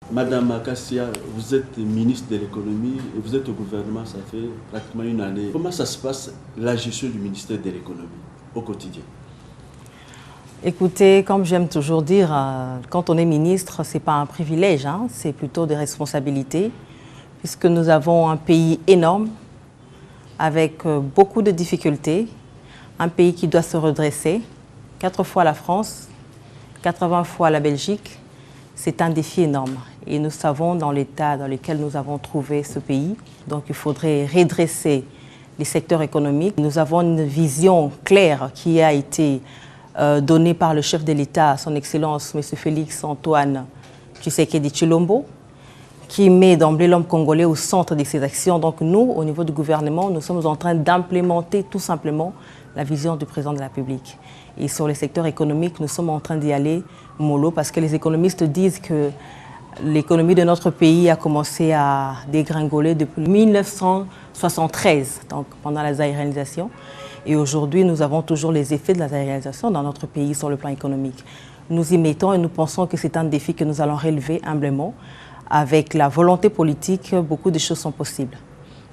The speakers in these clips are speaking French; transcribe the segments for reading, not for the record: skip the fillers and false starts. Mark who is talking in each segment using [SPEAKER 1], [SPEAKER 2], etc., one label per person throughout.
[SPEAKER 1] Madame Akassia, vous êtes ministre de l'économie et vous êtes au gouvernement, ça fait pratiquement une année. Comment ça se passe, la gestion du ministère de l'économie au quotidien?
[SPEAKER 2] Écoutez, comme j'aime toujours dire, quand on est ministre, ce n'est pas un privilège, hein, c'est plutôt des responsabilités, puisque nous avons un pays énorme, avec beaucoup de difficultés, un pays qui doit se redresser, 4 fois la France, 80 fois la Belgique. C'est un défi énorme et nous savons dans l'état dans lequel nous avons trouvé ce pays. Donc il faudrait redresser les secteurs économiques. Nous avons une vision claire qui a été donnée par le chef de l'État, son Excellence M. Félix Antoine Tshisekedi Tshilombo, qui met d'emblée l'homme congolais au centre de ses actions. Donc nous, au niveau du gouvernement, nous sommes en train d'implémenter tout simplement la vision du président de la République. Et sur les secteurs économiques, nous sommes en train d'y aller mollo parce que les économistes disent que l'économie de notre pays a commencé à dégringoler depuis 1973, donc pendant la zaïrisation. Et aujourd'hui, nous avons toujours les effets de la zaïrisation dans notre pays sur le plan économique. Nous y mettons et nous pensons que c'est un défi que nous allons relever humblement. Avec la volonté politique, beaucoup de choses sont possibles.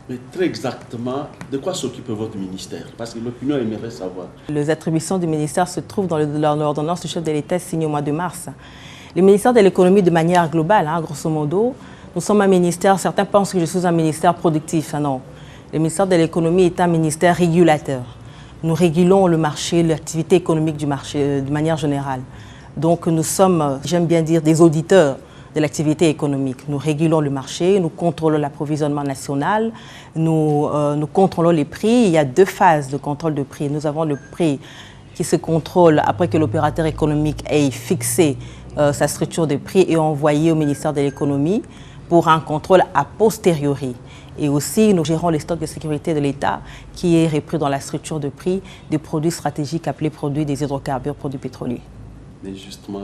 [SPEAKER 1] Mais très exactement, de quoi s'occupe votre ministère? Parce que l'opinion aimerait savoir.
[SPEAKER 2] Les attributions du ministère se trouvent dans l'ordonnance du chef de l'État signée au mois de mars. Le ministère de l'économie, de manière globale, hein, grosso modo, nous sommes un ministère, certains pensent que je suis un ministère productif. Non, le ministère de l'économie est un ministère régulateur. Nous régulons le marché, l'activité économique du marché de manière générale. Donc nous sommes, j'aime bien dire, des auditeurs de l'activité économique. Nous régulons le marché, nous contrôlons l'approvisionnement national, nous contrôlons les prix. Il y a 2 phases de contrôle de prix. Nous avons le prix qui se contrôle après que l'opérateur économique ait fixé sa structure de prix et envoyé au ministère de l'économie pour un contrôle a posteriori. Et aussi, nous gérons les stocks de sécurité de l'État qui est repris dans la structure de prix des produits stratégiques appelés produits des hydrocarbures, produits pétroliers.
[SPEAKER 1] Mais justement,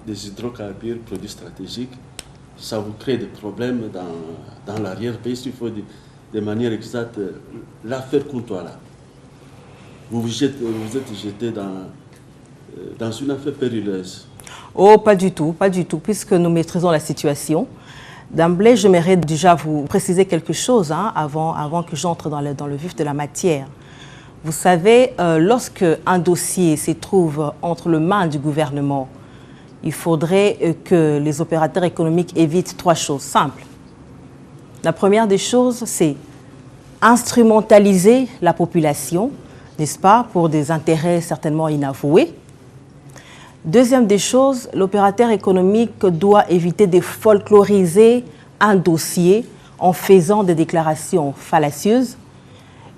[SPEAKER 1] des hydrocarbures, produits stratégiques, ça vous crée des problèmes dans l'arrière-pays. S'il faut de manière exacte, l'affaire Kountoala, vous êtes jeté dans une affaire périlleuse.
[SPEAKER 2] Oh, pas du tout, puisque nous maîtrisons la situation. D'emblée, j'aimerais déjà vous préciser quelque chose hein, avant que j'entre dans le vif de la matière. Vous savez, lorsque un dossier se trouve entre les mains du gouvernement, il faudrait que les opérateurs économiques évitent 3 choses simples. La première des choses, c'est instrumentaliser la population, n'est-ce pas, pour des intérêts certainement inavoués. Deuxième des choses, l'opérateur économique doit éviter de folkloriser un dossier en faisant des déclarations fallacieuses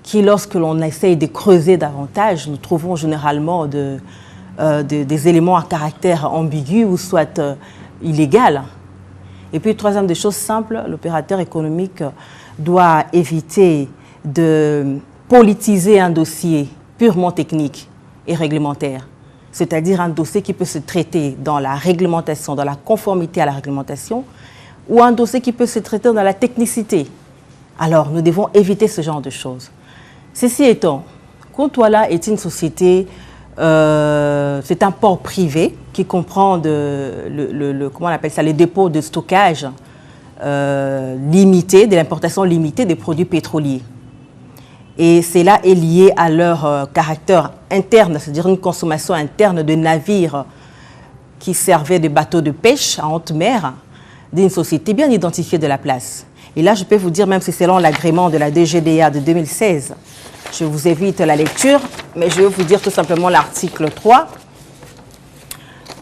[SPEAKER 2] qui, lorsque l'on essaye de creuser davantage, nous trouvons généralement des éléments à caractère ambigu ou soit illégal. Et puis, troisième des choses simples, l'opérateur économique doit éviter de politiser un dossier purement technique et réglementaire, c'est-à-dire un dossier qui peut se traiter dans la réglementation, dans la conformité à la réglementation, ou un dossier qui peut se traiter dans la technicité. Alors, nous devons éviter ce genre de choses. Ceci étant, Kountoala est une société, c'est un port privé qui comprend comment on appelle ça, les dépôts de stockage limités, de l'importation limitée des produits pétroliers. Et cela est lié à leur caractère interne, c'est-à-dire une consommation interne de navires qui servaient de bateaux de pêche en haute mer d'une société bien identifiée de la place. Et là, je peux vous dire, même si c'est selon l'agrément de la DGDA de 2016, je vous évite la lecture, mais je vais vous dire tout simplement l'article 3.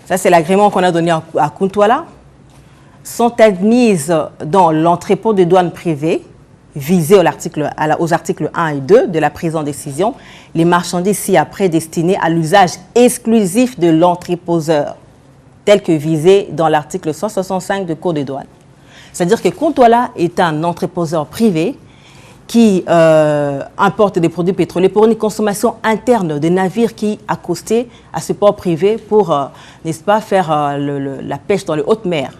[SPEAKER 2] Ça, c'est l'agrément qu'on a donné à Kountoala. Sont admises dans l'entrepôt de douane privée, visées aux articles 1 et 2 de la présente décision, les marchandises ci-après destinées à l'usage exclusif de l'entreposeur, tel que visé dans l'article 165 du Code des douanes. C'est-à-dire que Kountoala est un entreposeur privé qui importe des produits pétroliers pour une consommation interne des navires qui accostaient à ce port privé pour, n'est-ce pas, faire la pêche dans les hautes mers.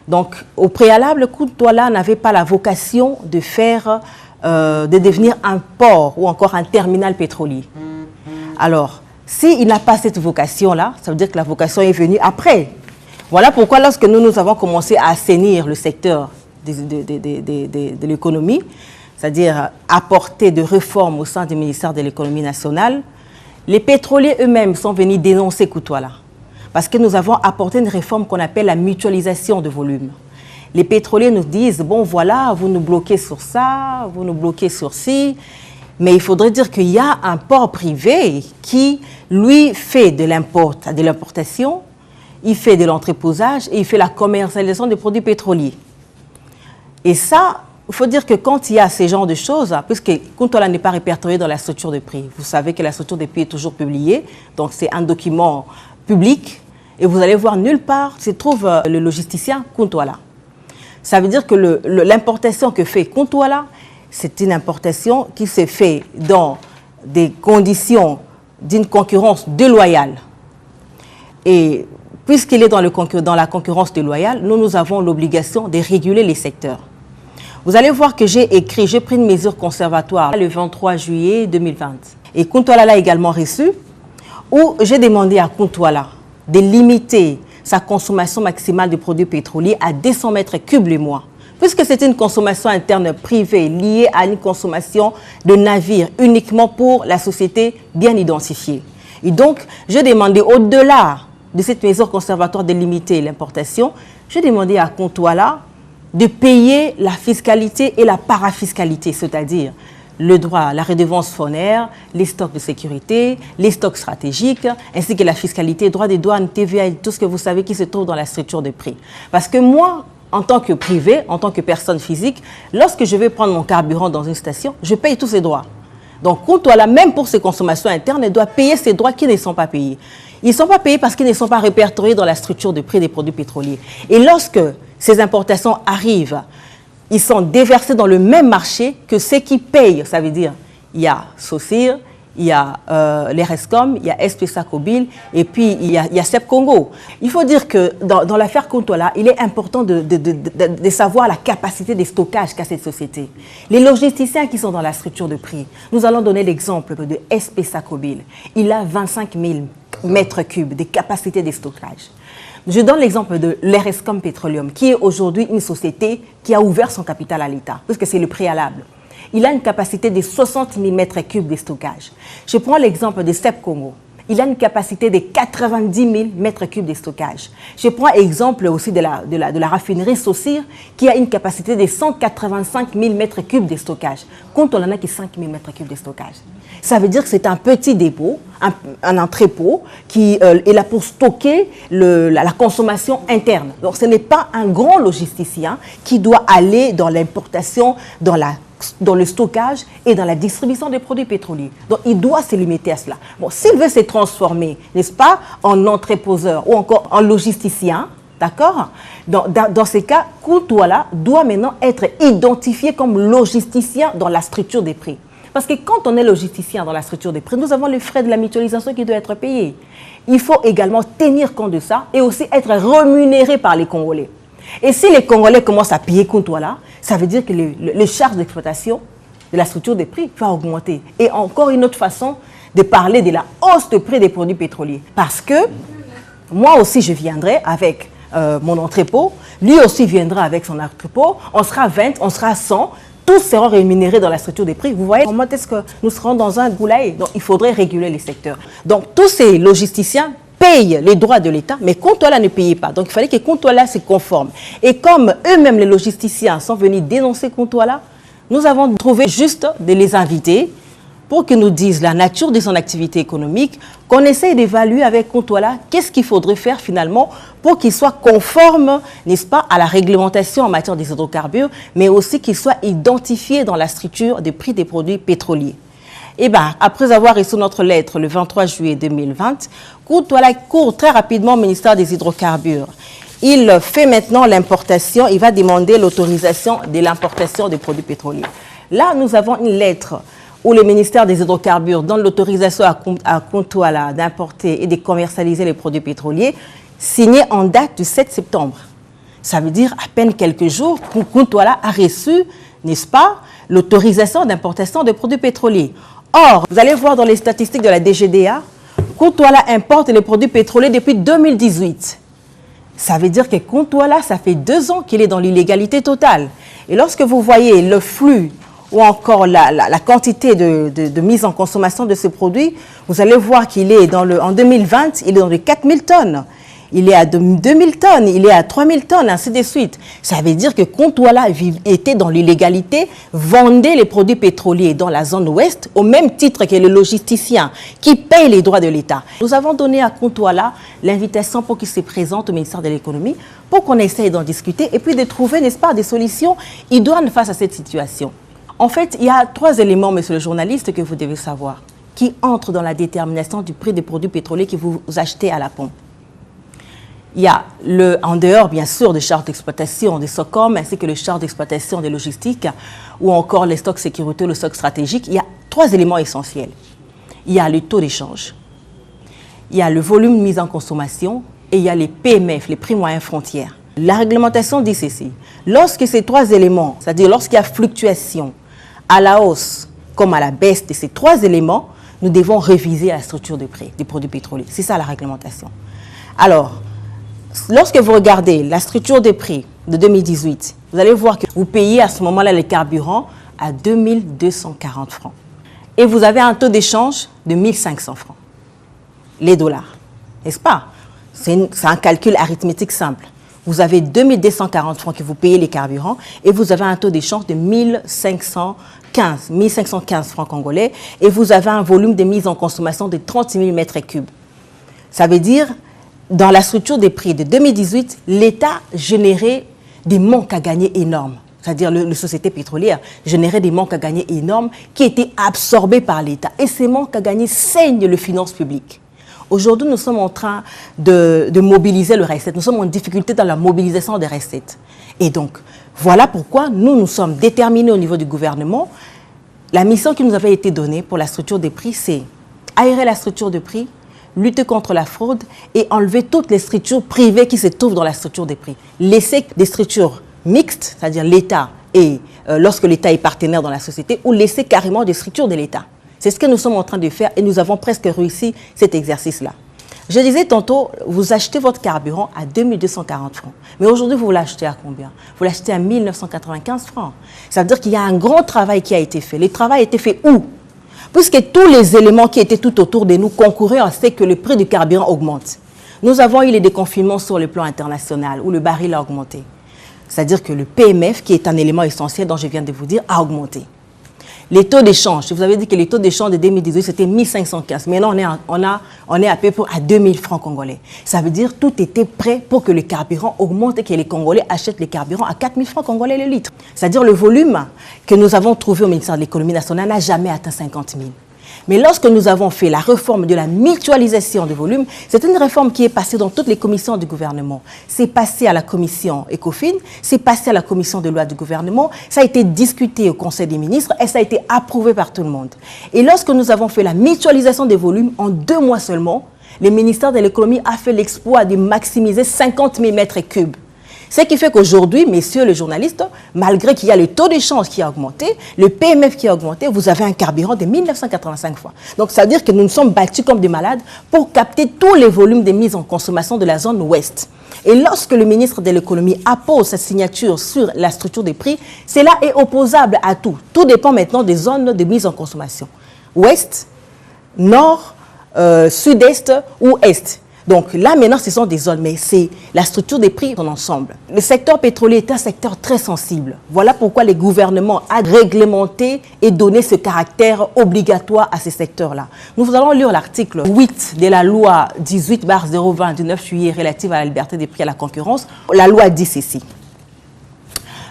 [SPEAKER 2] Donc, au préalable, Kountoala n'avait pas la vocation de devenir un port ou encore un terminal pétrolier. Alors, s'il n'a pas cette vocation-là, ça veut dire que la vocation est venue après. Voilà pourquoi lorsque nous avons commencé à assainir le secteur de l'économie, c'est-à-dire apporter des réformes au sein du ministère de l'économie nationale, les pétroliers eux-mêmes sont venus dénoncer Koutouala. Parce que nous avons apporté une réforme qu'on appelle la mutualisation de volume. Les pétroliers nous disent, bon voilà, vous nous bloquez sur ça, vous nous bloquez sur ci, mais il faudrait dire qu'il y a un port privé qui, lui, fait de l'importation, il fait de l'entreposage et il fait la commercialisation des produits pétroliers. Et ça, il faut dire que quand il y a ces genres de choses, puisque Koutouala n'est pas répertorié dans la structure de prix, vous savez que la structure de prix est toujours publiée, donc c'est un document public, et vous allez voir nulle part se trouve le logisticien Koutouala. Ça veut dire que l'importation que fait Koutouala, c'est une importation qui se fait dans des conditions d'une concurrence déloyale. Et puisqu'il est dans la concurrence déloyale, nous avons l'obligation de réguler les secteurs. Vous allez voir que j'ai pris une mesure conservatoire le 23 juillet 2020. Et Koutouala l'a également reçu, où j'ai demandé à Koutouala de limiter sa consommation maximale de produits pétroliers à 200 mètres cubes le mois. Puisque c'est une consommation interne privée liée à une consommation de navires uniquement pour la société bien identifiée. Et donc, j'ai demandé au-delà de cette mesure conservatoire de limiter l'importation, j'ai demandé à Koutouala de payer la fiscalité et la parafiscalité, c'est-à-dire le droit, la redevance foncière, les stocks de sécurité, les stocks stratégiques, ainsi que la fiscalité, droit des douanes, TVA et tout ce que vous savez qui se trouve dans la structure de prix. Parce que moi, en tant que privé, en tant que personne physique, lorsque je vais prendre mon carburant dans une station, je paye tous ces droits. Donc, Koutouala, même pour ses consommations internes, elle doit payer ces droits qui ne sont pas payés. Ils ne sont pas payés parce qu'ils ne sont pas répertoriés dans la structure de prix des produits pétroliers. Et lorsque ces importations arrivent, ils sont déversés dans le même marché que ceux qui payent. Ça veut dire, il y a Socir, il y a les Rescom, il y a SPSA Kobil, et puis il y a CEP Congo. Il faut dire que dans l'affaire Koutouala, il est important de savoir la capacité de stockage qu'a cette société. Les logisticiens qui sont dans la structure de prix, nous allons donner l'exemple de SPSA Kobil. Il a 25 000 mètres cubes de capacité de stockage. Je donne l'exemple de l'Erescom Petroleum, qui est aujourd'hui une société qui a ouvert son capital à l'État, puisque c'est le préalable. Il a une capacité de 60 000 mètres cubes de stockage. Je prends l'exemple de CEP Congo. Il a une capacité de 90 000 mètres cubes de stockage. Je prends l'exemple aussi de la raffinerie Socir, qui a une capacité de 185 000 mètres cubes de stockage. Quand on en a que 5 000 mètres cubes de stockage. Ça veut dire que c'est un petit dépôt, un entrepôt qui est là pour stocker la consommation interne. Donc ce n'est pas un grand logisticien qui doit aller dans l'importation, dans le stockage et dans la distribution des produits pétroliers. Donc, il doit se limiter à cela. Bon, s'il veut se transformer, n'est-ce pas, en entreposeur ou encore en logisticien, d'accord? Dans ces cas, Koutouala doit maintenant être identifié comme logisticien dans la structure des prix. Parce que quand on est logisticien dans la structure des prix, nous avons les frais de la mutualisation qui doivent être payés. Il faut également tenir compte de ça et aussi être rémunéré par les Congolais. Et si les Congolais commencent à payer Koutouala, ça veut dire que les charges d'exploitation de la structure des prix vont augmenter. Et encore une autre façon de parler de la hausse de prix des produits pétroliers. Parce que moi aussi, je viendrai avec mon entrepôt, lui aussi viendra avec son entrepôt, on sera 20, on sera 100, tous seront rémunérés dans la structure des prix. Vous voyez comment est-ce que nous serons dans un goulag? Donc, il faudrait réguler les secteurs. Donc, tous ces logisticiens payent les droits de l'État, mais Koutouala ne payait pas. Donc, il fallait que Koutouala se conforme. Et comme eux-mêmes, les logisticiens, sont venus dénoncer Koutouala, nous avons trouvé juste de les inviter pour qu'ils nous disent la nature de son activité économique, qu'on essaye d'évaluer avec Koutouala qu'est-ce qu'il faudrait faire finalement pour qu'il soit conforme, n'est-ce pas, à la réglementation en matière des hydrocarbures, mais aussi qu'il soit identifié dans la structure des prix des produits pétroliers. Et bien, après avoir reçu notre lettre le 23 juillet 2020, Koutouala court très rapidement au ministère des Hydrocarbures. Il fait maintenant l'importation, il va demander l'autorisation de l'importation des produits pétroliers. Là, nous avons une lettre où le ministère des Hydrocarbures donne l'autorisation à Koutouala d'importer et de commercialiser les produits pétroliers, signée en date du 7 septembre. Ça veut dire à peine quelques jours que Koutouala a reçu, n'est-ce pas, l'autorisation d'importation de produits pétroliers. Or, vous allez voir dans les statistiques de la DGDA, Koutouala importe les produits pétroliers depuis 2018. Ça veut dire que Kontouala, ça fait 2 ans qu'il est dans l'illégalité totale. Et lorsque vous voyez le flux ou encore la quantité de mise en consommation de ce produit, vous allez voir qu'il est en 2020, il est dans les 4000 tonnes. Il est à 2000 tonnes, il est à 3000 tonnes, ainsi de suite. Ça veut dire que Kontouala était dans l'illégalité, vendait les produits pétroliers dans la zone ouest, au même titre que les logisticiens qui payent les droits de l'État. Nous avons donné à Kontouala l'invitation pour qu'il se présente au ministère de l'économie, pour qu'on essaye d'en discuter et puis de trouver, n'est-ce pas, des solutions idoines face à cette situation. En fait, il y a 3 éléments, monsieur le journaliste, que vous devez savoir, qui entrent dans la détermination du prix des produits pétroliers que vous achetez à la pompe. Il y a en dehors, bien sûr, des charges d'exploitation des SOCOM, ainsi que les charges d'exploitation des logistiques, ou encore les stocks sécurité, le stock stratégique. Il y a 3 éléments essentiels. Il y a le taux d'échange, il y a le volume mis en consommation, et il y a les PMF, les prix moyens frontières. La réglementation dit ceci. Lorsque ces 3 éléments, c'est-à-dire lorsqu'il y a fluctuation à la hausse comme à la baisse de ces 3 éléments, nous devons réviser la structure de prix des produits pétroliers. C'est ça la réglementation. Alors, lorsque vous regardez la structure des prix de 2018, vous allez voir que vous payez à ce moment-là les carburants à 2240 francs. Et vous avez un taux d'échange de 1500 francs. Les dollars, n'est-ce pas? C'est un calcul arithmétique simple. Vous avez 2240 francs que vous payez les carburants et vous avez un taux d'échange de 1515 francs congolais et vous avez un volume de mise en consommation de 30 000 mètres cubes. Ça veut dire, dans la structure des prix de 2018, l'État générait des manques à gagner énormes. C'est-à-dire les sociétés pétrolières généraient des manques à gagner énormes qui étaient absorbés par l'État. Et ces manques à gagner saignent les finances publiques. Aujourd'hui, nous sommes en train de mobiliser le recette. Nous sommes en difficulté dans la mobilisation des recettes. Et donc, voilà pourquoi nous sommes déterminés au niveau du gouvernement. La mission qui nous avait été donnée pour la structure des prix, c'est aérer la structure de prix, lutter contre la fraude et enlever toutes les structures privées qui se trouvent dans la structure des prix. Laisser des structures mixtes, c'est-à-dire l'État et lorsque l'État est partenaire dans la société, ou laisser carrément des structures de l'État. C'est ce que nous sommes en train de faire et nous avons presque réussi cet exercice-là. Je disais tantôt, vous achetez votre carburant à 2240 francs. Mais aujourd'hui, vous l'achetez à combien? Vous l'achetez à 1995 francs. Ça veut dire qu'il y a un grand travail qui a été fait. Le travail a été fait où? Puisque tous les éléments qui étaient tout autour de nous concouraient à ce que le prix du carburant augmente. Nous avons eu les déconfinements sur le plan international où le baril a augmenté. C'est-à-dire que le PMF, qui est un élément essentiel dont je viens de vous dire, a augmenté. Les taux d'échange, je vous avais dit que les taux d'échange de 2018, c'était 1515. Maintenant, on est à peu près à 2000 francs congolais. Ça veut dire que tout était prêt pour que le carburant augmente et que les Congolais achètent le carburant à 4000 francs congolais le litre. C'est-à-dire le volume que nous avons trouvé au ministère de l'économie nationale n'a jamais atteint 50 000. Mais lorsque nous avons fait la réforme de la mutualisation des volumes, c'est une réforme qui est passée dans toutes les commissions du gouvernement. C'est passé à la commission ECOFIN, c'est passé à la commission de loi du gouvernement, ça a été discuté au Conseil des ministres et ça a été approuvé par tout le monde. Et lorsque nous avons fait la mutualisation des volumes, en 2 mois seulement, le ministère de l'économie a fait l'exploit de maximiser 50 000 mètres cubes. Ce qui fait qu'aujourd'hui, messieurs les journalistes, malgré qu'il y a le taux d'échange qui a augmenté, le PMF qui a augmenté, vous avez un carburant de 1985 fois. Donc, ça veut dire que nous nous sommes battus comme des malades pour capter tous les volumes de mise en consommation de la zone ouest. Et lorsque le ministre de l'économie appose sa signature sur la structure des prix, cela est opposable à tout. Tout dépend maintenant des zones de mise en consommation. Ouest, nord, sud-est ou est. Donc là, maintenant, ce sont des zones, mais c'est la structure des prix en ensemble. Le secteur pétrolier est un secteur très sensible. Voilà pourquoi le gouvernement a réglementé et donné ce caractère obligatoire à ces secteurs-là. Nous allons lire l'article 8 de la loi 18/020 du 9 juillet relative à la liberté des prix et à la concurrence. La loi dit ceci.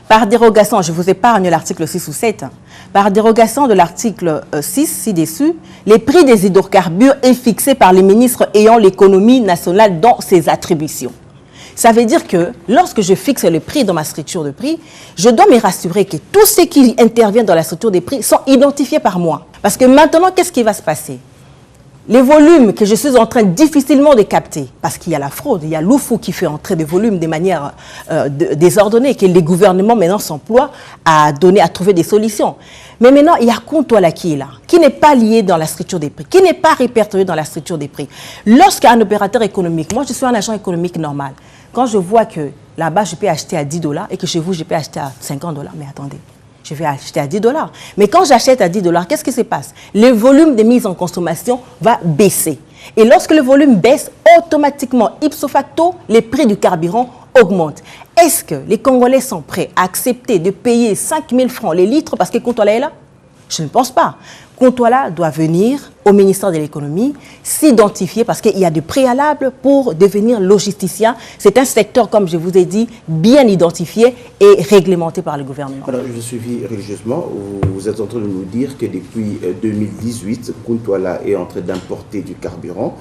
[SPEAKER 2] Par dérogation, je vous épargne l'article 6 ou 7, par dérogation de l'article 6 ci-dessus, les prix des hydrocarbures est fixé par les ministres ayant l'économie nationale dans ses attributions. Ça veut dire que lorsque je fixe le prix dans ma structure de prix, je dois me rassurer que tous ceux qui interviennent dans la structure des prix sont identifiés par moi. Parce que maintenant, qu'est-ce qui va se passer? Les volumes que je suis en train difficilement de capter, parce qu'il y a la fraude, il y a l'oufou qui fait entrer des volumes de manière désordonnée, que les gouvernements maintenant s'emploient à trouver des solutions. Mais maintenant, il y a Kontouala qui est là, qui n'est pas lié dans la structure des prix, qui n'est pas répertorié dans la structure des prix. Lorsqu'un opérateur économique, moi je suis un agent économique normal, quand je vois que là-bas, je peux acheter à 10 $ et que chez vous, je peux acheter à 50 $, mais attendez, je vais acheter à 10 $. Mais quand j'achète à 10 $, qu'est-ce qui se passe? Le volume de mise en consommation va baisser. Et lorsque le volume baisse, automatiquement, ipso facto, les prix du carburant augmentent. Est-ce que les Congolais sont prêts à accepter de payer 5 000 francs les litres parce que Kontouala est là? Je ne pense pas. Kontouala doit venir au ministère de l'économie, s'identifier parce qu'il y a des préalables pour devenir logisticien. C'est un secteur, comme je vous ai dit, bien identifié et réglementé par le gouvernement.
[SPEAKER 3] Alors, je suivis religieusement, vous êtes en train de nous dire que depuis 2018, Kontouala est en train d'importer du carburant.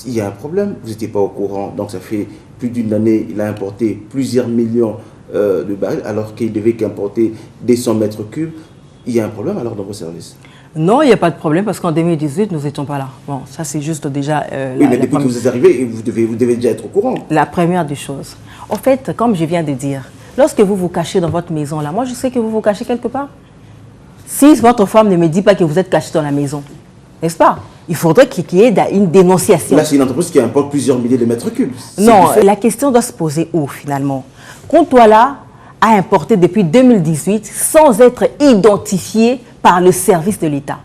[SPEAKER 3] Il y a un problème, vous n'étiez pas au courant, donc ça fait plus d'une année, il a importé plusieurs millions de barils alors qu'il devait qu'importer des 100 mètres cubes. Il y a un problème alors dans vos services?
[SPEAKER 2] Non, il n'y a pas de problème parce qu'en 2018, nous n'étions pas là. Bon, ça c'est juste déjà...
[SPEAKER 3] oui, mais depuis que vous êtes arrivé, vous devez déjà être au courant.
[SPEAKER 2] La première des choses. En fait, comme je viens de dire, lorsque vous vous cachez dans votre maison là, moi je sais que vous vous cachez quelque part. Si votre femme ne me dit pas que vous êtes caché dans la maison, n'est-ce pas? Il faudrait qu'il y ait une dénonciation.
[SPEAKER 3] Là, c'est une entreprise qui importe plusieurs milliers de mètres cubes.
[SPEAKER 2] Non, la question doit se poser où finalement? Kontouala a importé depuis 2018 sans être identifié par le service de l'État.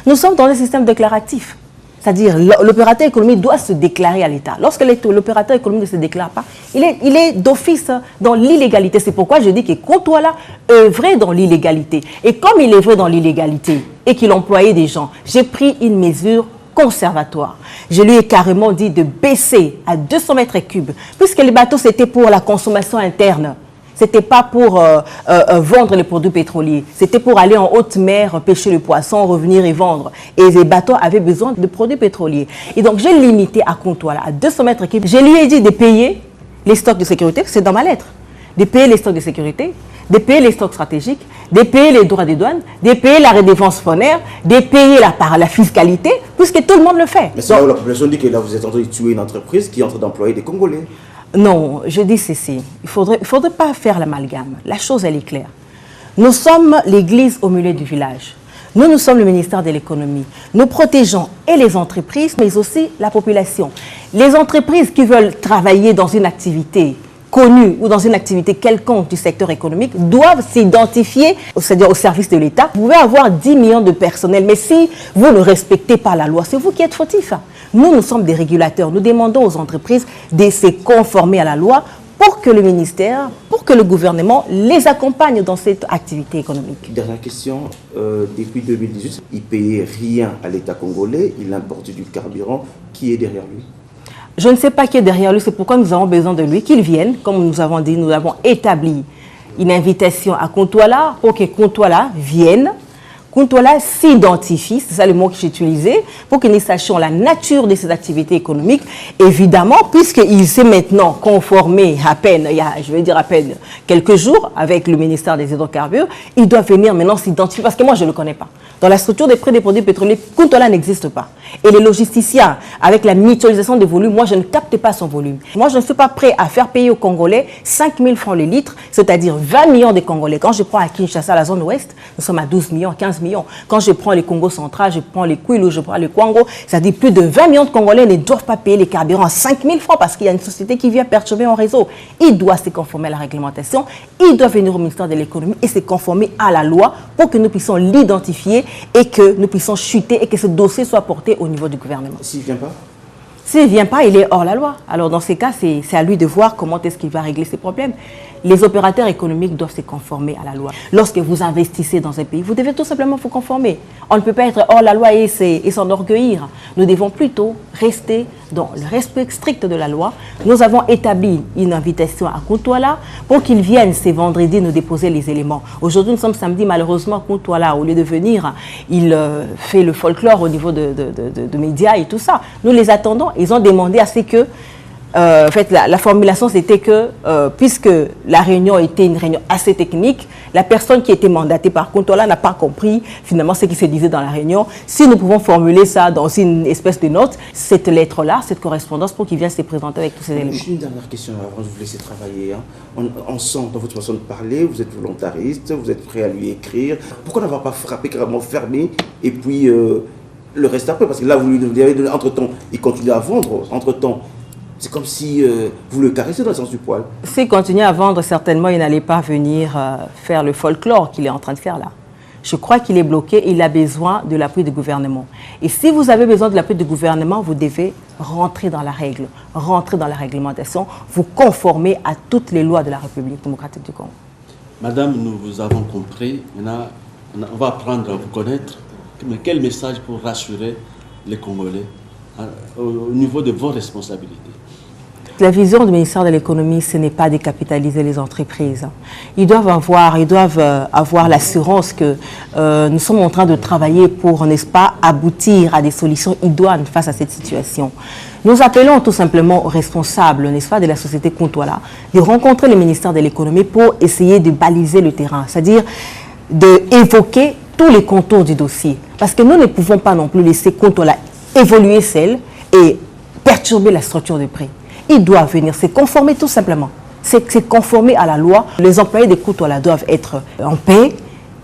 [SPEAKER 2] Nous sommes dans un système déclaratif. C'est-à-dire l'opérateur économique doit se déclarer à l'État. Lorsque l'opérateur économique ne se déclare pas, il est d'office dans l'illégalité. C'est pourquoi je dis que Kontouala œuvrait dans l'illégalité. Et comme il œuvrait dans l'illégalité et qu'il employait des gens, j'ai pris une mesure conservatoire. Je lui ai carrément dit de baisser à 200 mètres cubes, puisque les bateaux c'était pour la consommation interne. Ce n'était pas pour vendre les produits pétroliers. C'était pour aller en haute mer, pêcher le poisson, revenir et vendre. Et les bateaux avaient besoin de produits pétroliers. Et donc, j'ai limité à Kontouala à 200 mètres cubes. Je lui ai dit de payer les stocks de sécurité, c'est dans ma lettre. De payer les stocks de sécurité, de payer les stocks stratégiques, de payer les droits des douanes, de payer la redevance foncière, de payer la fiscalité, puisque tout le monde le fait.
[SPEAKER 3] Mais c'est là où la population dit que là, vous êtes en train de tuer une entreprise qui est en train d'employer des Congolais.
[SPEAKER 2] Non, je dis ceci. Il faudrait pas faire l'amalgame. La chose, elle est claire. Nous sommes l'église au milieu du village. Nous sommes le ministère de l'économie. Nous protégeons et les entreprises, mais aussi la population. Les entreprises qui veulent travailler dans une activité connue ou dans une activité quelconque du secteur économique doivent s'identifier, c'est-à-dire au service de l'État. Vous pouvez avoir 10 millions de personnel, mais si vous ne respectez pas la loi, c'est vous qui êtes fautif. Nous sommes des régulateurs. Nous demandons aux entreprises de se conformer à la loi pour que le ministère, pour que le gouvernement les accompagne dans cette activité économique.
[SPEAKER 3] Dernière question. Depuis 2018, il ne payait rien à l'État congolais. Il importe du carburant. Qui est derrière lui?
[SPEAKER 2] Je ne sais pas qui est derrière lui. C'est pourquoi nous avons besoin de lui, qu'il vienne. Comme nous avons dit, nous avons établi une invitation à Kontouala pour que Kontouala vienne. Kontouala s'identifie, c'est ça le mot que j'ai utilisé, pour que nous sachions la nature de ces activités économiques. Évidemment, puisqu'il s'est maintenant conformé à peine, il y a, je vais dire à peine quelques jours, avec le ministère des hydrocarbures, il doit venir maintenant s'identifier, parce que moi je ne le connais pas. Dans la structure des prix des produits pétroliers, Kontouala n'existe pas. Et les logisticiens, avec la mutualisation des volumes, moi je ne capte pas son volume. Moi je ne suis pas prêt à faire payer aux Congolais 5 000 francs le litre, c'est-à-dire 20 millions de Congolais. Quand je prends à Kinshasa, la zone ouest, nous sommes à 12 millions, 15 millions. Quand je prends les Congo central, je prends les Kwilu, je prends les Kwango, c'est-à-dire plus de 20 millions de Congolais ne doivent pas payer les carburants à 5 000 francs parce qu'il y a une société qui vient perturber un réseau. Il doit se conformer à la réglementation, il doit venir au ministère de l'économie et se conformer à la loi pour que nous puissions l'identifier et que nous puissions chuter et que ce dossier soit porté au niveau du gouvernement.
[SPEAKER 3] S'il ne vient pas?
[SPEAKER 2] S'il ne vient pas, il est hors la loi. Alors dans ces cas, c'est à lui de voir comment est-ce qu'il va régler ces problèmes. Les opérateurs économiques doivent se conformer à la loi. Lorsque vous investissez dans un pays, vous devez tout simplement vous conformer. On ne peut pas être hors la loi et s'enorgueillir. Nous devons plutôt rester dans le respect strict de la loi. Nous avons établi une invitation à Kontouala pour qu'il vienne ce vendredi nous déposer les éléments. Aujourd'hui, nous sommes samedi. Malheureusement, Kontouala, au lieu de venir, il fait le folklore au niveau de médias et tout ça. Nous les attendons. Ils ont demandé à ce que en fait, la formulation, c'était que, puisque la réunion était une réunion assez technique, la personne qui était mandatée par Kontouala n'a pas compris finalement ce qui se disait dans la réunion. Si nous pouvons formuler ça dans une espèce de note, cette lettre-là, cette correspondance, pour qu'il vienne se présenter avec tous ces éléments.
[SPEAKER 3] Juste une dernière question avant de vous laisser travailler. On sent dans votre façon de parler, vous êtes volontariste, vous êtes prêt à lui écrire. Pourquoi n'avoir pas frappé, carrément fermé, et puis le reste après? Parce que là, vous lui avez donné, entre-temps, il continue à vendre, entre-temps. C'est comme si vous le caressez dans le sens du poil.
[SPEAKER 2] S'il continue à vendre, certainement, il n'allait pas venir faire le folklore qu'il est en train de faire là. Je crois qu'il est bloqué, il a besoin de l'appui du gouvernement. Et si vous avez besoin de l'appui du gouvernement, vous devez rentrer dans la règle, rentrer dans la réglementation, vous conformer à toutes les lois de la République démocratique du Congo.
[SPEAKER 1] Madame, nous vous avons compris. Maintenant, on va apprendre à vous connaître. Mais quel message pour rassurer les Congolais au niveau de vos responsabilités?
[SPEAKER 2] La vision du ministère de l'économie, ce n'est pas décapitaliser les entreprises. Ils doivent avoir l'assurance que nous sommes en train de travailler pour, n'est-ce pas, aboutir à des solutions idoines face à cette situation. Nous appelons tout simplement aux responsables, n'est-ce pas, de la société Kuntwala, de rencontrer le ministère de l'économie pour essayer de baliser le terrain, c'est-à-dire d'évoquer tous les contours du dossier. Parce que nous ne pouvons pas non plus laisser Kuntwala évoluer seul et perturber la structure de prix. Il doit venir se conformer tout simplement. C'est conformer à la loi. Les employés des Kuntwala doivent être en paix,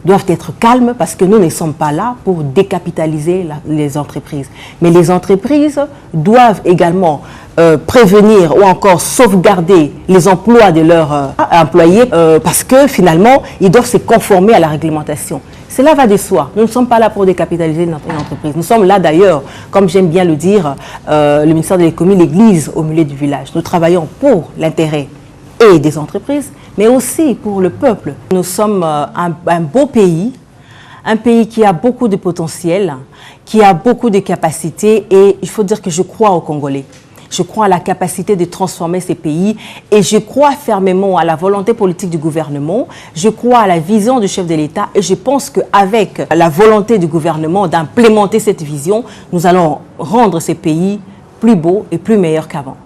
[SPEAKER 2] doivent être calmes parce que nous ne sommes pas là pour décapitaliser les entreprises. Mais les entreprises doivent également prévenir ou encore sauvegarder les emplois de leurs employés parce que finalement, ils doivent se conformer à la réglementation. Cela va de soi. Nous ne sommes pas là pour décapitaliser notre entreprise. Nous sommes là d'ailleurs, comme j'aime bien le dire, le ministère de l'économie, l'église au milieu du village. Nous travaillons pour l'intérêt et des entreprises, mais aussi pour le peuple. Nous sommes un beau pays, un pays qui a beaucoup de potentiel, qui a beaucoup de capacités et il faut dire que je crois aux Congolais. Je crois à la capacité de transformer ces pays et je crois fermement à la volonté politique du gouvernement. Je crois à la vision du chef de l'État et je pense qu'avec la volonté du gouvernement d'implémenter cette vision, nous allons rendre ces pays plus beaux et plus meilleurs qu'avant.